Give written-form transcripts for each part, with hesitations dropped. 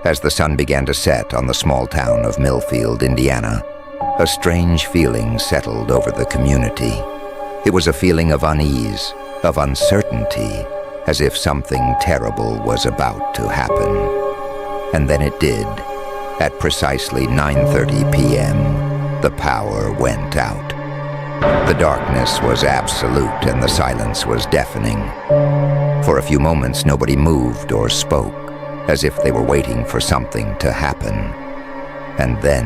As the sun began to set on the small town of Millfield, Indiana, a strange feeling settled over the community. It was a feeling of unease, of uncertainty, as if something terrible was about to happen. And then it did. At precisely 9:30 p.m., the power went out. The darkness was absolute and the silence was deafening. For a few moments, nobody moved or spoke, as if they were waiting for something to happen. And then,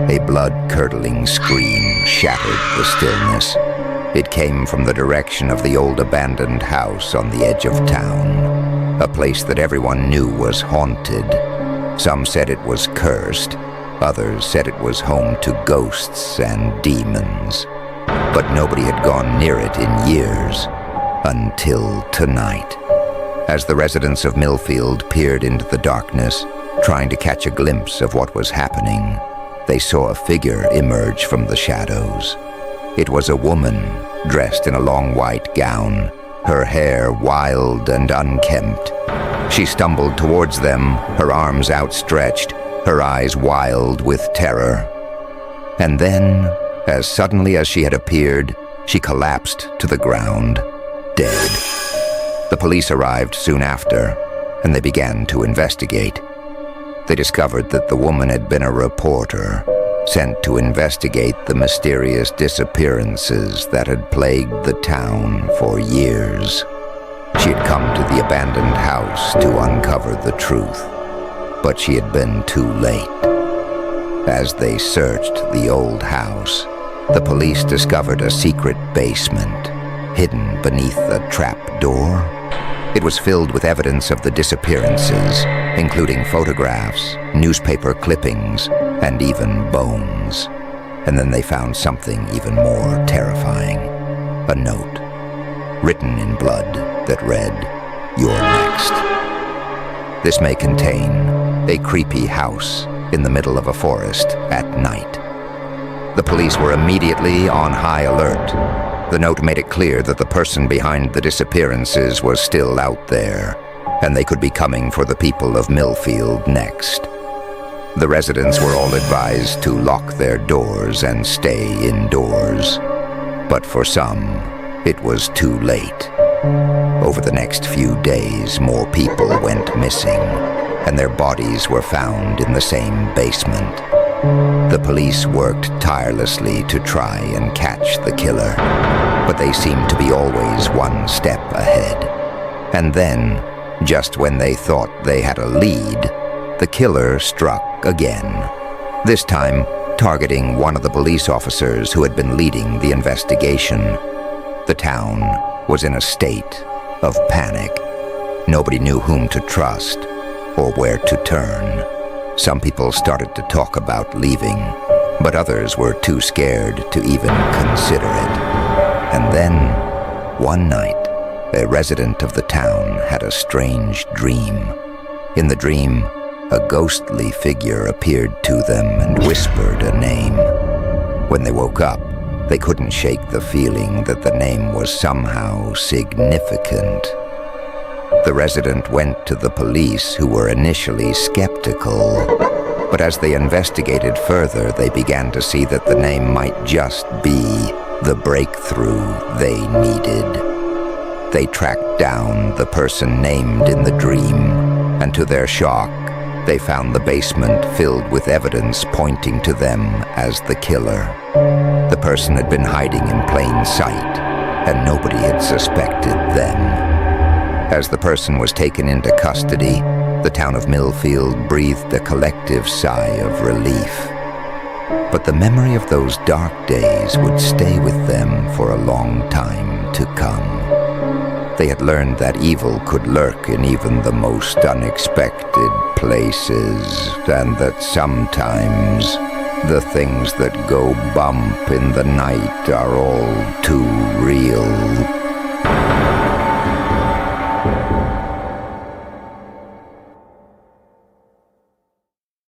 a blood-curdling scream shattered the stillness. It came from the direction of the old abandoned house on the edge of town, a place that everyone knew was haunted. Some said it was cursed, others said it was home to ghosts and demons. But nobody had gone near it in years, until tonight. As the residents of Millfield peered into the darkness, trying to catch a glimpse of what was happening, they saw a figure emerge from the shadows. It was a woman, dressed in a long white gown, her hair wild and unkempt. She stumbled towards them, her arms outstretched, her eyes wild with terror. And then, as suddenly as she had appeared, she collapsed to the ground, dead. The police arrived soon after, and they began to investigate. They discovered that the woman had been a reporter, sent to investigate the mysterious disappearances that had plagued the town for years. She had come to the abandoned house to uncover the truth, but she had been too late. As they searched the old house, the police discovered a secret basement, hidden beneath a trap door. It was filled with evidence of the disappearances, including photographs, newspaper clippings, and even bones. And then they found something even more terrifying. A note, written in blood, that read, "You're next." This may contain a creepy house in the middle of a forest at night. The police were immediately on high alert. The note made it clear that the person behind the disappearances was still out there, and they could be coming for the people of Millfield next. The residents were all advised to lock their doors and stay indoors. But for some, it was too late. Over the next few days, more people went missing, and their bodies were found in the same basement. The police worked tirelessly to try and catch the killer, but they seemed to be always one step ahead. And then, just when they thought they had a lead, the killer struck again, this time targeting one of the police officers who had been leading the investigation. The town was in a state of panic. Nobody knew whom to trust or where to turn. Some people started to talk about leaving, but others were too scared to even consider it. And then, one night, a resident of the town had a strange dream. In the dream, a ghostly figure appeared to them and whispered a name. When they woke up, they couldn't shake the feeling that the name was somehow significant. The resident went to the police, who were initially skeptical, but as they investigated further, they began to see that the name might just be the breakthrough they needed. They tracked down the person named in the dream, and to their shock, they found the basement filled with evidence pointing to them as the killer. The person had been hiding in plain sight, and nobody had suspected them. As the person was taken into custody, the town of Millfield breathed a collective sigh of relief. But the memory of those dark days would stay with them for a long time to come. They had learned that evil could lurk in even the most unexpected places, and that sometimes the things that go bump in the night are all too real.